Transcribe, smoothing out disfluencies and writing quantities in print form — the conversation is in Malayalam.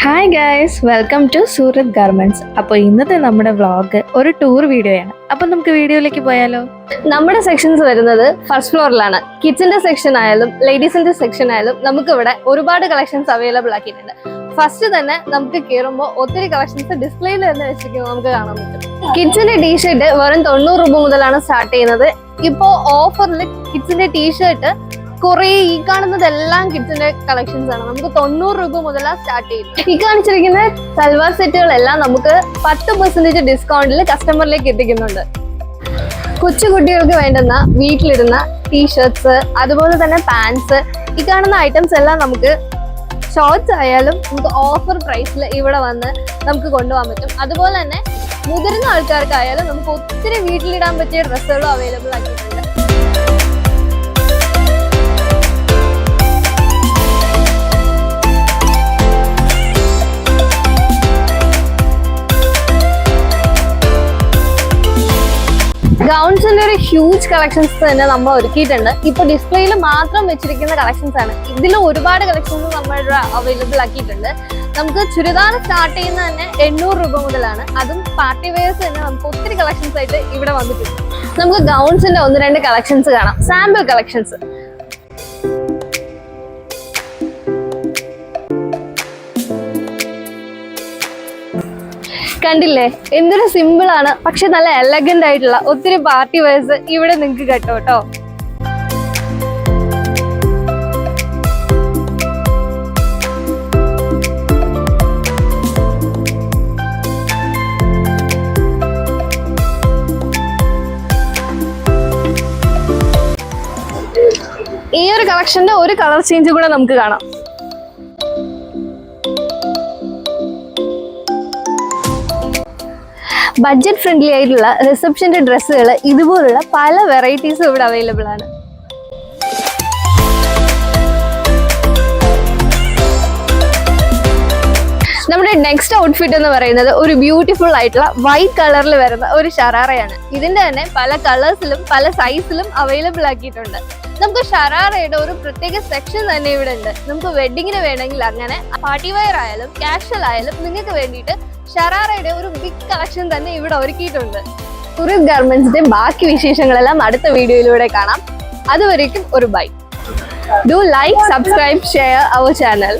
Hi guys, welcome to Surat garments. അപ്പോൾ ഇന്നത്തെ നമ്മുടെ വ്ളോഗ് ഒരു ടൂർ വീഡിയോയാണ്. അപ്പോൾ നമുക്ക് വീഡിയോയിലേക്ക് പോയാലോ? നമ്മുടെ സെക്ഷൻസ് വരുന്നത് ഫസ്റ്റ് ഫ്ലോറിലാണ്. കിച്ചന്റെ സെക്ഷൻ ആയാലും ലേഡീസിന്റെ സെക്ഷൻ ആയാലും നമുക്ക് ഇവിടെ ഒരുപാട് കളക്ഷൻസ് അവൈലബിൾ ആക്കിയിട്ടുണ്ട്. ഫസ്റ്റ് തന്നെ നമുക്ക് കയറുമ്പോൾ ഒത്തിരി കളക്ഷൻസ് ഡിസ്പ്ലേയിൽ തന്നെ വെച്ചിരിക്കുന്നത് നമുക്ക് കാണാൻ പറ്റും. കിച്ചന്റെ ടീഷർട്ട് വെറും 90 രൂപ മുതലാണ് സ്റ്റാർട്ട് ചെയ്യുന്നത്. ഇപ്പോൾ ഓഫറിൽ കിച്ചന്റെ ടീഷർട്ട് കുറെ ഈ കാണുന്നതെല്ലാം കിഡ്സിന്റെ കളക്ഷൻസ് ആണ്. നമുക്ക് 90 രൂപ മുതലാണ് സ്റ്റാർട്ട് ചെയ്യുന്നത്. ഈ കാണിച്ചിരിക്കുന്ന സൽവാർ സെറ്റുകളെല്ലാം നമുക്ക് 10% ഡിസ്കൗണ്ടിൽ കസ്റ്റമറിലേക്ക് എത്തിക്കുന്നുണ്ട്. കൊച്ചു കുട്ടികൾക്ക് വേണ്ടുന്ന വീട്ടിലിടുന്ന ടീഷർട്ട്സ്, അതുപോലെ തന്നെ പാൻസ്, ഈ കാണുന്ന ഐറ്റംസ് എല്ലാം നമുക്ക് ഷോർട്സ് ആയാലും നമുക്ക് ഓഫർ പ്രൈസിൽ ഇവിടെ വന്ന് നമുക്ക് കൊണ്ടുപോകാൻ പറ്റും. അതുപോലെ തന്നെ മുതിർന്ന ആൾക്കാർക്കായാലും നമുക്ക് ഒത്തിരി വീട്ടിലിടാൻ പറ്റിയ ഡ്രസ്സുകളും അവൈലബിൾ ആക്കിയിട്ടുണ്ട്. ഗൗൺസിന്റെ ഒരു ഹ്യൂജ് കളക്ഷൻസ് തന്നെ നമ്മൾ ഒരുക്കിയിട്ടുണ്ട്. ഇപ്പൊ ഡിസ്പ്ലേയിൽ മാത്രം വെച്ചിരിക്കുന്ന കളക്ഷൻസ് ആണ്. ഇതിൽ ഒരുപാട് കളക്ഷൻസ് നമ്മൾ അവൈലബിൾ ആക്കിയിട്ടുണ്ട്. നമുക്ക് ചുരിദാർ സ്റ്റാർട്ട് ചെയ്യുന്ന തന്നെ 800 രൂപ മുതലാണ്. അതും പാർട്ടി വെയർസ് തന്നെ നമുക്ക് ഒത്തിരി കളക്ഷൻസ് ആയിട്ട് ഇവിടെ വന്നിട്ടുണ്ട്. നമുക്ക് ഗൗൺസിന്റെ 1-2 കളക്ഷൻസ് കാണാം, സാമ്പിൾ കളക്ഷൻസ്. കണ്ടില്ലേ, എന്തൊരു സിമ്പിൾ ആണ്, പക്ഷെ നല്ല എലഗന്റ് ആയിട്ടുള്ള ഒത്തിരി പാർട്ടി വെയർസ് ഇവിടെ നിങ്ങൾക്ക് കിട്ടും കേട്ടോ. ഈ ഒരു കളക്ഷന്റെ ഒരു കളർ ചേഞ്ച് കൂടെ നമുക്ക് കാണാം. ബഡ്ജറ്റ് ഫ്രണ്ട്ലി ആയിട്ടുള്ള റിസപ്ഷന്റെ ഡ്രസ്സുകൾ ഇതുപോലുള്ള പല വെറൈറ്റീസും ഇവിടെ അവൈലബിൾ ആണ്. നമ്മുടെ നെക്സ്റ്റ് ഔട്ട്ഫിറ്റ് എന്ന് പറയുന്നത് ഒരു ബ്യൂട്ടിഫുൾ ആയിട്ടുള്ള വൈറ്റ് കളറിൽ വരുന്ന ഒരു ഷറാറയാണ്. ഇതിന്റെ തന്നെ പല കളേഴ്സിലും പല സൈസിലും അവൈലബിൾ ആക്കിയിട്ടുണ്ട്. നമുക്ക് ഷറാറയുടെ ഒരു പ്രത്യേക സെക്ഷൻ തന്നെ ഇവിടെ ഉണ്ട്. നമുക്ക് വെഡിങ്ങിന് വേണമെങ്കിൽ അങ്ങനെ, പാർട്ടി വെയർ ആയാലും കാഷ്വൽ ആയാലും നിങ്ങൾക്ക് വേണ്ടിയിട്ട് ഷറാറയുടെ ഒരു ബിഗ് കളക്ഷൻ തന്നെ ഇവിടെ ഒരുക്കിയിട്ടുണ്ട്. സൂരത് ഗാർമെന്റ്സിന്റെ ബാക്കി വിശേഷങ്ങളെല്ലാം അടുത്ത വീഡിയോയിലൂടെ കാണാം. അതുവരേക്കും ഒരു bye. Do like, subscribe, share our channel.